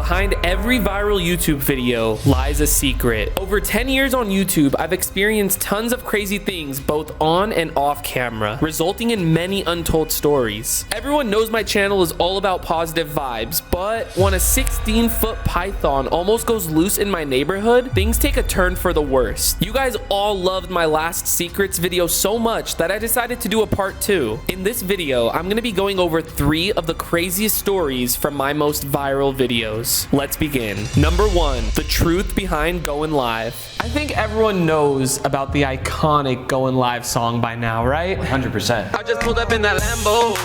Behind every viral YouTube video lies a secret. Over 10 years on YouTube, I've experienced tons of crazy things both on and off camera, resulting in many untold stories. Everyone knows my channel is all about positive vibes, but when a 16-foot python almost goes loose in my neighborhood, things take a turn for the worst. You guys all loved my last secrets video so much that I decided to do a part 2. In this video, I'm going to be going over 3 of the craziest stories from my most viral videos. Let's begin. Number 1, the truth behind going live. I think everyone knows about the iconic Going Live song by now, right? 100%. I just pulled up in that Lambo.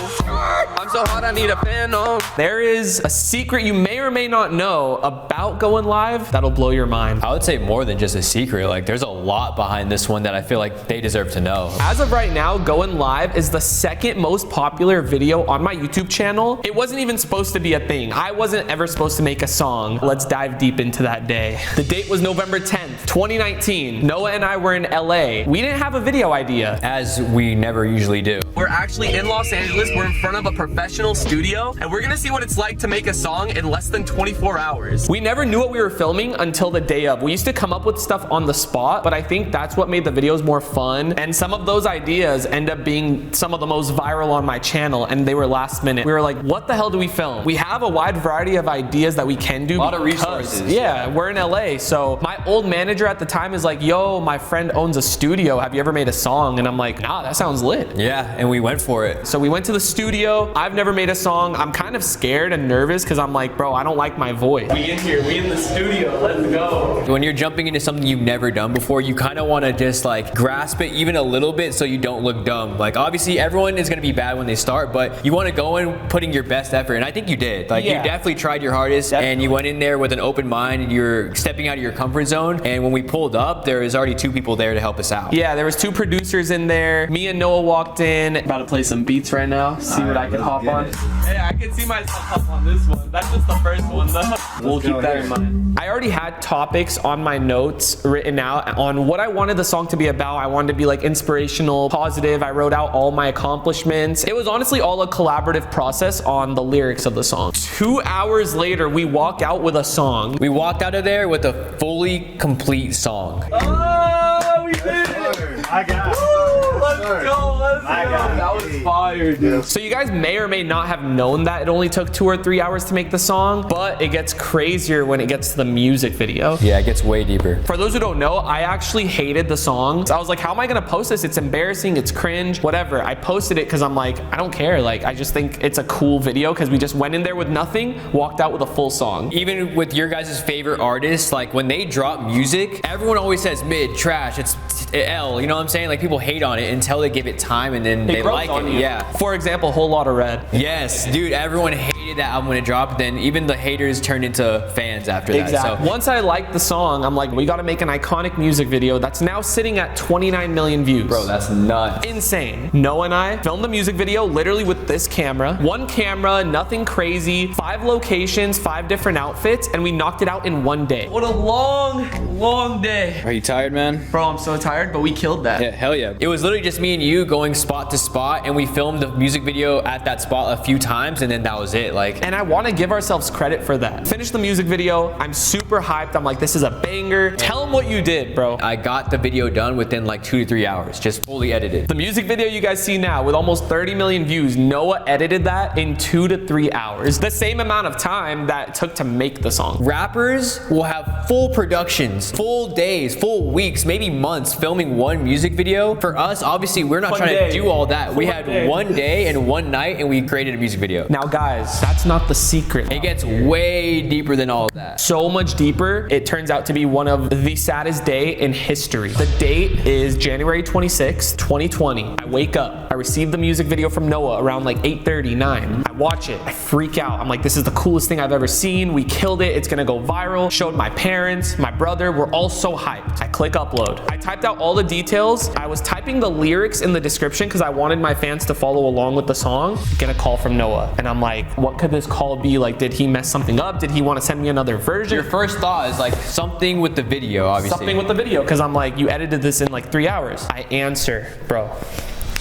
I'm so hot, I need a fan on. There is a secret you may or may not know about Going Live that'll blow your mind. I would say more than just a secret. Like, there's a lot behind this one that I feel like they deserve to know. As of right now, Going Live is the second most popular video on my YouTube channel. It wasn't even supposed to be a thing. I wasn't ever supposed to make a song. Let's dive deep into that day. The date was November 10th, 2019. Noah and I were in LA. We didn't have a video idea. As we never usually do. We're actually in Los Angeles. We're in front of a professional studio, and we're gonna see what it's like to make a song in less than 24 hours. We never knew what we were filming until the day of. We used to come up with stuff on the spot, but I think that's what made the videos more fun. And some of those ideas end up being some of the most viral on my channel, and they were last minute. We were like, what the hell do we film? We have a wide variety of ideas that we can do. A lot of resources. Yeah, we're in LA. So my old manager at the time is like, yo, my friend owns a studio. Have you ever made a song? And I'm like, nah, that sounds lit. Yeah, and we went for it. So we went to the studio. I've never made a song. I'm kind of scared and nervous because I'm like, bro, I don't like my voice. We in here, we in the studio, let's go. When you're jumping into something you've never done before, you kind of want to just like grasp it even a little bit so you don't look dumb. Like, obviously everyone is going to be bad when they start, but you want to go in putting your best effort, and I think you did. Like, yeah. You definitely tried your hardest, and you went in there with an open mind, and you're stepping out of your comfort zone. And when we pulled up, there was already 2 people there to help us out. Yeah, there was 2 producers in there. Me and Noah walked in. About to play some beats right now. See what I can hop on. Hey, I can see myself hop on this one. That's just the first one though. We'll keep that in mind. I already had topics on my notes written out on what I wanted the song to be about. I wanted to be like inspirational, positive. I wrote out all my accomplishments. It was honestly all a collaborative process on the lyrics of the song. 2 hours later, we walk out with a song. We walked out of there with a fully complete song. Oh, we did it! I got it. Let's go, let's go. That was fire, dude. So you guys may or may not have known that it only took 2 or 3 hours to make the song, but it gets crazier when it gets to the music video. Yeah, it gets way deeper. For those who don't know, I actually hated the song. So I was like, how am I gonna post this? It's embarrassing, it's cringe, whatever. I posted it because I'm like, I don't care. Like, I just think it's a cool video because we just went in there with nothing, walked out with a full song. Even with your guys' favorite artists, like when they drop music, everyone always says mid, trash, it's L, you know what I'm saying? Like, people hate on it until they give it time and then they like it. Yeah. For example, Whole Lotta Red. Yes, dude, everyone hated that album when it dropped, then even the haters turned into fans after that. Exactly. So once I liked the song, I'm like, we gotta make an iconic music video that's now sitting at 29 million views. bro, that's nuts. Insane. Noah and I filmed the music video literally with this camera. 1 camera, nothing crazy, 5 locations, 5 different outfits, and we knocked it out in 1 day. What a long day. Are you tired, man? Bro, I'm so tired, but we killed that. Yeah, hell yeah. It was literally just me and you going spot to spot, and we filmed the music video at that spot a few times, and then that was it. Like, And I want to give ourselves credit for that. Finished the music video. I'm super hyped. I'm like, this is a banger. Tell them what you did, bro. I got the video done within like 2 to 3 hours, just fully edited. The music video you guys see now with almost 30 million views, Noah edited that in 2 to 3 hours. The same amount of time that it took to make the song. Rappers will have full productions, full days, full weeks, maybe months filming 1 music video. For us, obviously, we're not trying to do all that. We had 1 day and 1 night, and we created a music video. Now, guys, that's not the secret. It gets way deeper than all of that. So much deeper, it turns out to be one of the saddest day in history. The date is January 26th, 2020. I wake up, I receive the music video from Noah around like 8:30, 9. I watch it, I freak out. I'm like, this is the coolest thing I've ever seen. We killed it, it's gonna go viral. Showed my parents, my brother, we're all so hyped. I click upload. I typed out all the details. I was typing the lyrics in the description because I wanted my fans to follow along with the song. Get a call from Noah, and I'm like, what could this call be? Like, did he mess something up? Did he want to send me another version? Your first thought is like something with the video, obviously. Something with the video, because I'm like, you edited this in like 3 hours. I answer, bro,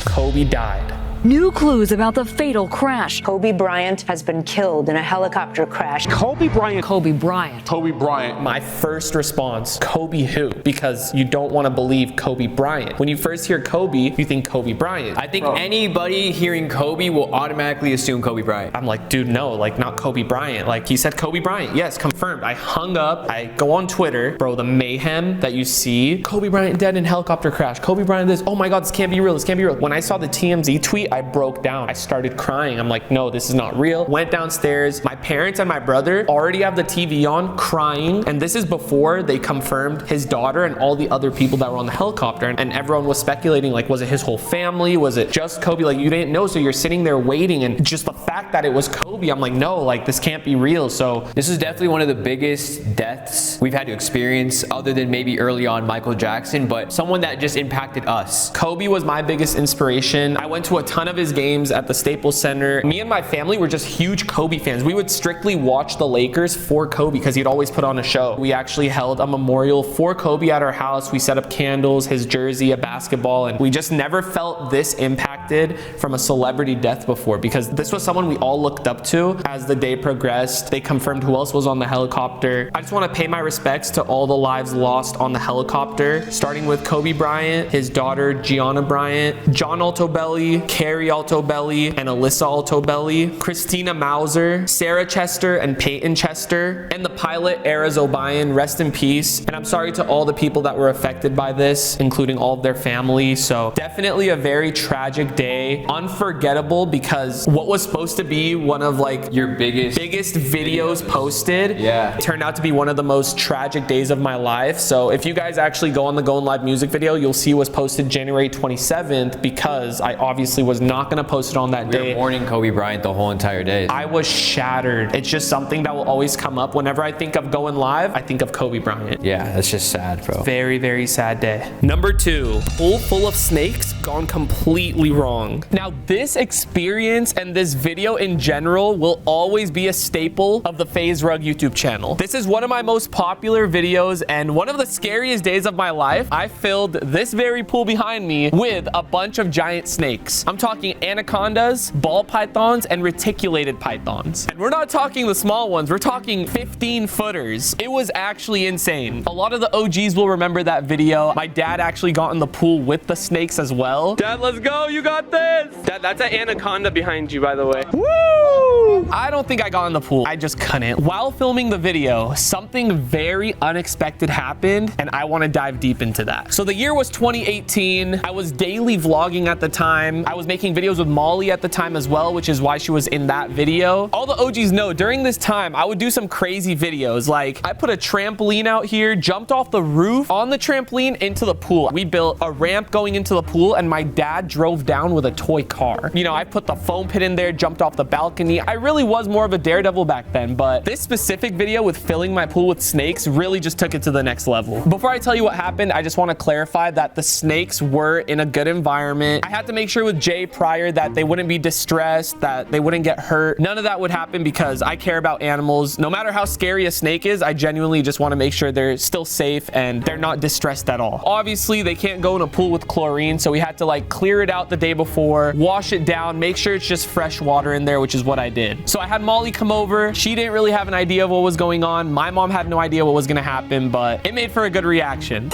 Kobe died. New clues about the fatal crash. Kobe Bryant has been killed in a helicopter crash. Kobe Bryant. My first response, Kobe who? Because you don't want to believe Kobe Bryant. When you first hear Kobe, you think Kobe Bryant. I think anybody hearing Kobe will automatically assume Kobe Bryant. I'm like, dude, no, like not Kobe Bryant. Like he said Kobe Bryant. Yes, confirmed. I hung up. I go on Twitter. Bro, the mayhem that you see. Kobe Bryant dead in helicopter crash. Kobe Bryant this. Oh my God, this can't be real. This can't be real. When I saw the TMZ tweet, I broke down. I started crying. I'm like, no, this is not real. Went downstairs. My parents and my brother already have the TV on, crying. And this is before they confirmed his daughter and all the other people that were on the helicopter. And everyone was speculating, like, was it his whole family? Was it just Kobe? Like, you didn't know. So you're sitting there waiting. And just the fact that it was Kobe, I'm like, no, like, this can't be real. So this is definitely one of the biggest deaths we've had to experience, other than maybe early on Michael Jackson, but someone that just impacted us. Kobe was my biggest inspiration. I went to a ton of his games at the Staples Center. Me and my family were just huge Kobe fans. We would strictly watch the Lakers for Kobe because he'd always put on a show. We actually held a memorial for Kobe at our house. We set up candles, his jersey, a basketball, and we just never felt this impacted from a celebrity death before, because this was someone we all looked up to. As the day progressed, they confirmed who else was on the helicopter. I just want to pay my respects to all the lives lost on the helicopter, starting with Kobe Bryant, his daughter Gianna Bryant, John Altobelli, Carrie Altobelli, and Alyssa Altobelli, Christina Mauser, Sarah Chester, and Peyton Chester, and the pilot Ara Zobayan. Rest in peace. And I'm sorry to all the people that were affected by this, including all of their family. So definitely a very tragic day, unforgettable, because what was supposed to be one of like Your biggest videos posted, Yeah. turned out to be one of the most tragic days of my life. So if you guys actually go on the Going Live music video, you'll see it was posted January 27th, because I obviously was not going to post it on that We day. were mourning Kobe Bryant the whole entire day. I was shattered. It's just something that will always come up. Whenever I think of Going Live, I think of Kobe Bryant. Yeah, that's just sad, bro. Very, very sad day. Number 2, pool full of snakes gone completely wrong. Now, this experience and this video in general will always be a staple of the FaZe Rug YouTube channel. This is one of my most popular videos and one of the scariest days of my life. I filled this very pool behind me with a bunch of giant snakes. I'm talking anacondas, ball pythons, and reticulated pythons. And we're not talking the small ones. We're talking 15 footers. It was actually insane. A lot of the OGs will remember that video. My dad actually got in the pool with the snakes as well. Dad, let's go. You got this. Dad, that's an anaconda behind you, by the way. Woo! I don't think I got in the pool. I just couldn't. While filming the video, something very unexpected happened, and I want to dive deep into that. So the year was 2018. I was daily vlogging at the time. I was making videos with Molly at the time as well, which is why she was in that video. All the OGs know during this time, I would do some crazy videos. Like I put a trampoline out here, jumped off the roof on the trampoline into the pool. We built a ramp going into the pool, and my dad drove down with a toy car. You know, I put the foam pit in there, jumped off the balcony. I really was more of a daredevil back then, but this specific video with filling my pool with snakes really just took it to the next level. Before I tell you what happened, I just want to clarify that the snakes were in a good environment. I had to make sure with Jay prior that they wouldn't be distressed, that they wouldn't get hurt. None of that would happen because I care about animals. No matter how scary a snake is, I genuinely just want to make sure they're still safe and they're not distressed at all. Obviously, they can't go in a pool with chlorine, so we had to like clear it out the day before, wash it down, make sure it's just fresh water in there, which is what I did. So I had Molly come over. She didn't really have an idea of what was going on. My mom had no idea what was going to happen, but it made for a good reaction.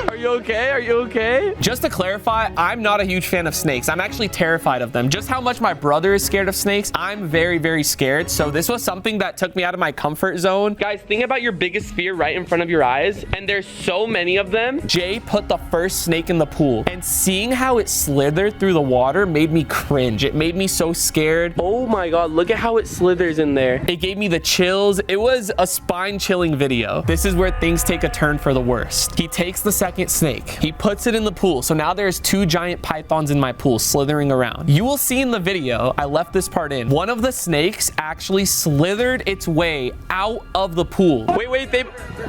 Are you okay? Are you okay? Just to clarify, I'm not a huge fan of snakes. I'm actually terrified of them. Just how much my brother is scared of snakes, I'm very, very scared. So this was something that took me out of my comfort zone. Guys, think about your biggest fear right in front of your eyes, and there's so many of them. Jay put the first snake in the pool, and seeing how it slithered through the water made me cringe. It made me so scared. Oh my God, look at how it slithers in there. It gave me the chills. It was a spine-chilling video. This is where things take a turn for the worst. He takes the second snake. He puts it in the pool. So now there's 2 giant pythons in my pool slithering around. You will see in the video, I left this part in, one of the snakes actually slithered its way out of the pool. Wait, they're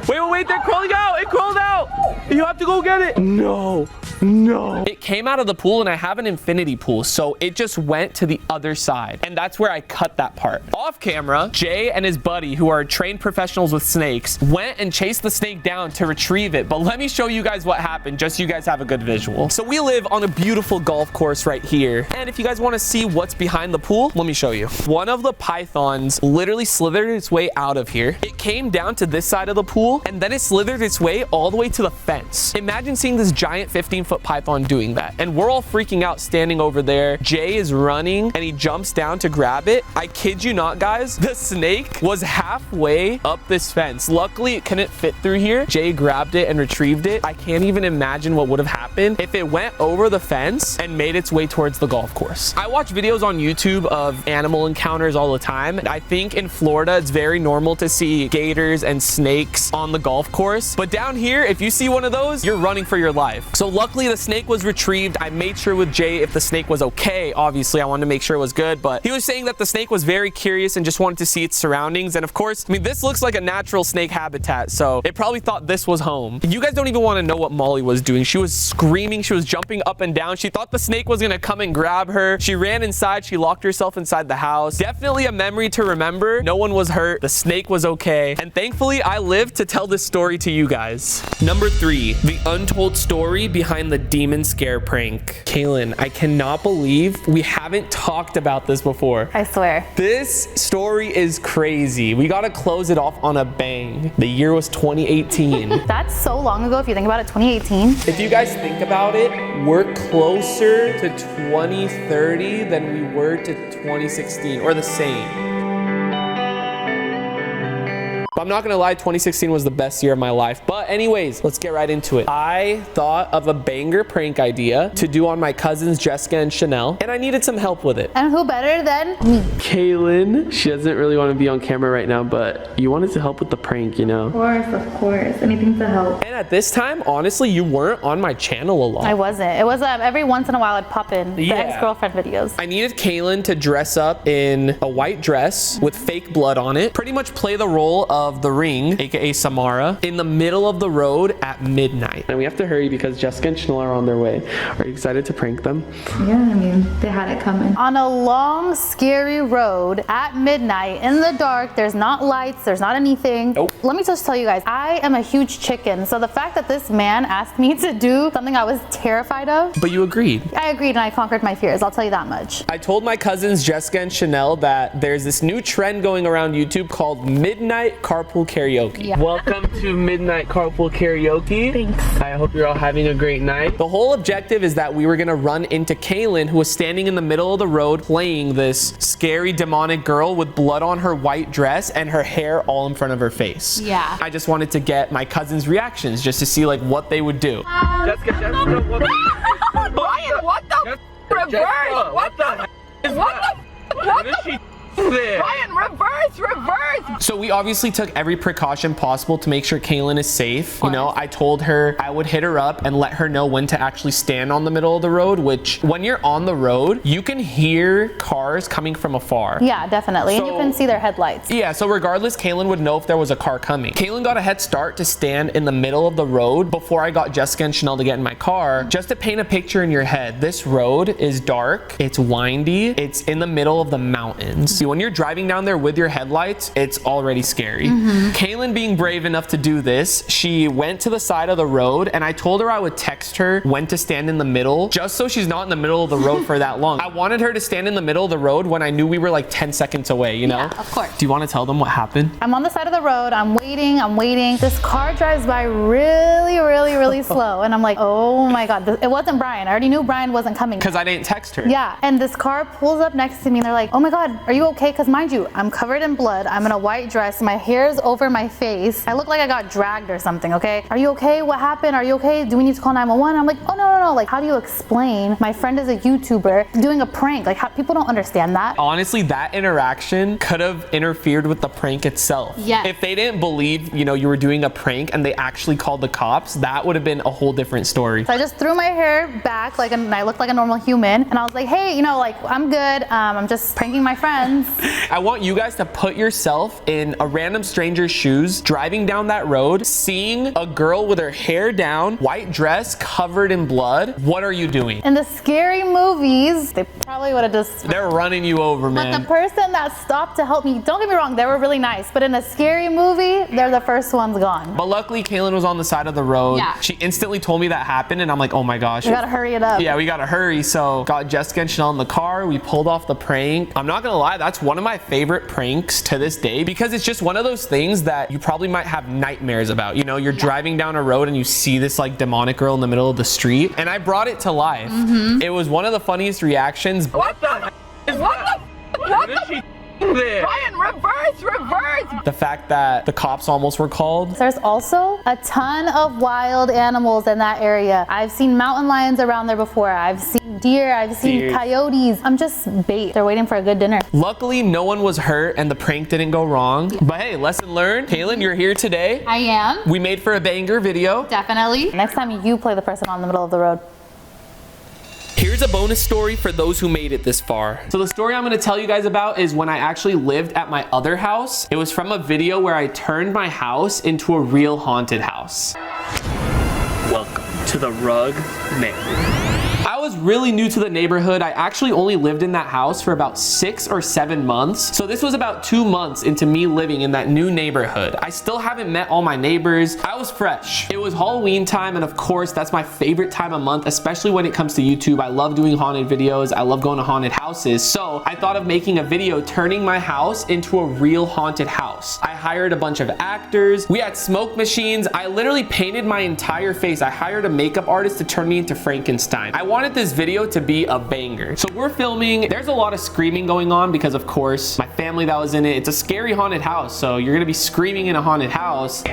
crawling out. It crawled out. You have to go get it. No. It came out of the pool, and I have an infinity pool, so it just went to the other side, and that's where I cut that part. Off camera, Jay and his buddy, who are trained professionals with snakes, went and chased the snake down to retrieve it, but let me show you guys what what happened, just so you guys have a good visual. So we live on a beautiful golf course right here. And if you guys want to see what's behind the pool, let me show you. One of the pythons literally slithered its way out of here. It came down to this side of the pool, and then it slithered its way all the way to the fence. Imagine seeing this giant 15-foot python doing that. And we're all freaking out standing over there. Jay is running, and he jumps down to grab it. I kid you not, guys. The snake was halfway up this fence. Luckily, it couldn't fit through here. Jay grabbed it and retrieved it. I can't even imagine what would have happened if it went over the fence and made its way towards the golf course. I watch videos on YouTube of animal encounters all the time. I think in Florida, it's very normal to see gators and snakes on the golf course. But down here, if you see one of those, you're running for your life. So luckily, the snake was retrieved. I made sure with Jay if the snake was okay. Obviously, I wanted to make sure it was good, but he was saying that the snake was very curious and just wanted to see its surroundings. And of course, I mean, this looks like a natural snake habitat, so it probably thought this was home. You guys don't even want to know what Molly was doing. She was screaming. She was jumping up and down. She thought the snake was going to come and grab her. She ran inside. She locked herself inside the house. Definitely a memory to remember. No one was hurt. The snake was okay. And thankfully, I lived to tell this story to you guys. Number 3, the untold story behind the demon scare prank. Kaylin, I cannot believe we haven't talked about this before. I swear. This story is crazy. We got to close it off on a bang. The year was 2018. That's so long ago if you think about it, 2018. If you guys think about it, we're closer to 2030 than we were to 2016, or the same. I'm not gonna lie, 2016 was the best year of my life. But anyways, let's get right into it. I thought of a banger prank idea to do on my cousins Jessica and Chanel, and I needed some help with it. And who better than me? Kaylin, she doesn't really want to be on camera right now, but you wanted to help with the prank, you know? Of course. Anything to help. And at this time, honestly, you weren't on my channel a lot. I wasn't. It was every once in a while I'd pop in the Yeah. ex-girlfriend videos. I needed Kaylin to dress up in a white dress with fake blood on it, pretty much play the role of the Ring, aka Samara, in the middle of the road at midnight. And we have to hurry because Jessica and Chanel are on their way. Are you excited to prank them? Yeah, I mean, they had it coming. On a long, scary road at midnight in the dark, there's not lights, there's not anything. Nope. Let me just tell you guys, I am a huge chicken. So the fact that this man asked me to do something I was terrified of. But you agreed. I agreed and I conquered my fears, I'll tell you that much. I told my cousins Jessica and Chanel that there's this new trend going around YouTube called Midnight Carpool Karaoke. Yeah. Welcome to Midnight Carpool Karaoke. Thanks. I hope you're all having a great night. The whole objective is that we were gonna run into Kaylin, who was standing in the middle of the road playing this scary demonic girl with blood on her white dress and her hair all in front of her face. Yeah. I just wanted to get my cousins' reactions just to see like what they would do. Jessica, what the Brian, what the reverse? What the what is she there? Brian, reverse! So we obviously took every precaution possible to make sure Kaylin is safe. You know, I told her I would hit her up and let her know when to actually stand on the middle of the road, which when you're on the road, you can hear cars coming from afar. Yeah, definitely. And So- you can see their headlights. Yeah, so regardless, Kaylin would know if there was a car coming. Kaylin got a head start to stand in the middle of the road before I got Jessica and Chanel to get in my car. Just to paint a picture in your head, this road is dark, it's windy, it's in the middle of the mountains. See, when you're driving down there with your headlights, it's already scary. Kaylin being brave enough to do this, she went to the side of the road and I told her I would text her when to stand in the middle, just so she's not in the middle of the road for that long. I wanted her to stand in the middle of the road when I knew we were like 10 seconds away, you know? Yeah, of course. Do you want to tell them what happened? I'm on the side of the road, I'm waiting. This car drives by really slow. And I'm like, oh my God, it wasn't Brian. I already knew Brian wasn't coming. Because I didn't text her. Yeah, and this car pulls up next to me and they're like, oh my God, are you okay? Because mind you, I'm covered in blood. I'm in a white dress. My hair's over my face. I look like I got dragged or something, okay? Are you okay? What happened? Are you okay? Do we need to call 911? I'm like, oh no. Like, how do you explain my friend is a YouTuber doing a prank? Like, how, people don't understand that. Honestly, that interaction could have interfered with the prank itself. Yes. If they didn't believe, you know, you were doing a prank and they actually called the cops, that would have been a whole different story. So I just threw my hair back and I looked like a normal human. And I was like, hey, you know, like, I'm good. I'm just pranking my friends. I want you guys to put yourself in a random stranger's shoes, driving down that road, seeing a girl with her hair down, white dress, covered in blood. What are you doing? In the scary movies, they probably would have just... They're running you over, But man. the person that stopped to help me, don't get me wrong, they were really nice. But in a scary movie, they're the first ones gone. But luckily, Kaylin was on the side of the road. Yeah. She instantly told me that happened, and I'm like, oh my gosh. We gotta hurry it up. Yeah, we gotta hurry. So got Jessica and Chanel in the car. We pulled off the prank. I'm not gonna lie, that's one of my favorite pranks to this day because it's just one of those things that you probably might have nightmares about. You know, you're driving down a road and you see this like demonic girl in the middle of the street, and I brought it to life. It was one of the funniest reactions. What the is what the what is she there? Ryan, reverse. The fact that the cops almost were called. There's also a ton of wild animals in that area. I've seen mountain lions around there before. I've seen deer. I've seen coyotes. I'm just bait. They're waiting for a good dinner. Luckily, no one was hurt and the prank didn't go wrong. But hey, lesson learned. Kaylin, you're here today. I am. We made for a banger video. Definitely. Next time you play the person on the middle of the road. Here's a bonus story for those who made it this far. So the story I'm gonna tell you guys about is when I actually lived at my other house. It was from a video where I turned my house into a real haunted house. Welcome to the Rug Man. I was really new to the neighborhood. I actually only lived in that house for about 6 or 7 months. So this was about 2 months into me living in that new neighborhood. I still haven't met all my neighbors. I was fresh. It was Halloween time, and of course, that's my favorite time of month, especially when it comes to YouTube. I love doing haunted videos. I love going to haunted houses. So I thought of making a video turning my house into a real haunted house. I hired a bunch of actors. We had smoke machines. I literally painted my entire face. I hired a makeup artist to turn me into Frankenstein. I wanted this video to be a banger. So we're filming. There's a lot of screaming going on because of course my family that was in it. It's a scary haunted house, so you're gonna be screaming in a haunted house.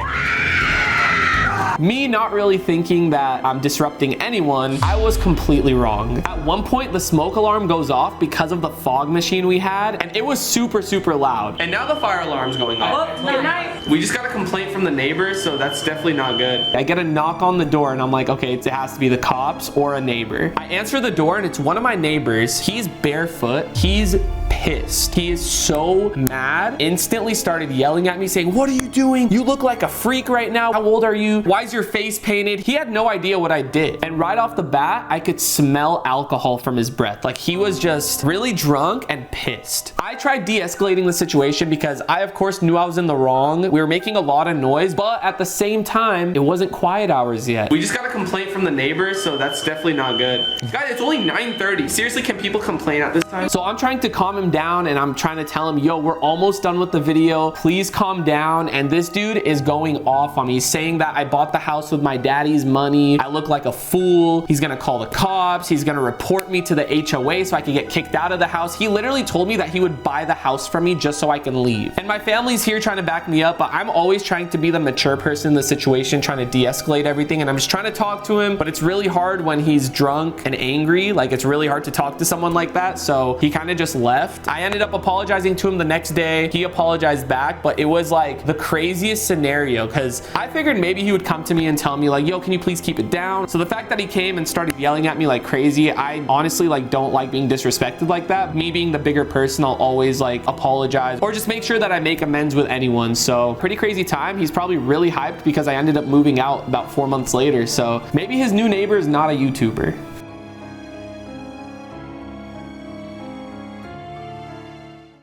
Me not really thinking that I'm disrupting anyone, I was completely wrong. At one point, the smoke alarm goes off because of the fog machine we had, and it was super, super loud. And now the fire alarm's going off. Good night. We just got a complaint from the neighbors, so that's definitely not good. I get a knock on the door, and I'm like, okay, it has to be the cops or a neighbor. I answer the door, and it's one of my neighbors. He's barefoot. He's pissed. He is so mad. Instantly started yelling at me saying, what are you doing? You look like a freak right now. How old are you? Why is your face painted? He had no idea what I did. And right off the bat, I could smell alcohol from his breath. Like he was just really drunk and pissed. I tried de-escalating the situation because I of course knew I was in the wrong. We were making a lot of noise, but at the same time, it wasn't quiet hours yet. We just got a complaint from the neighbors, so that's definitely not good. Guys, it's only 9:30. Seriously, can people complain at this time? So I'm trying to calm him down and I'm trying to tell him, yo, we're almost done with the video. Please calm down. And this dude is going off on me, saying that I bought the house with my daddy's money. I look like a fool. He's gonna call the cops. He's gonna report me to the HOA so I can get kicked out of the house. He literally told me that he would buy the house from me just so I can leave. And my family's here trying to back me up, but I'm always trying to be the mature person in the situation, trying to de-escalate everything. And I'm just trying to talk to him, but it's really hard when he's drunk and angry. Like it's really hard to talk to someone like that. So he kind of just left. I ended up apologizing to him the next day. He apologized back, but it was like the craziest scenario because I figured maybe he would come to me and tell me like, yo, can you please keep it down? So the fact that he came and started yelling at me like crazy, I honestly like don't like being disrespected like that. Me being the bigger person, I'll always like apologize or just make sure that I make amends with anyone. So pretty crazy time. He's probably really hyped because I ended up moving out about 4 months later. So maybe his new neighbor is not a YouTuber.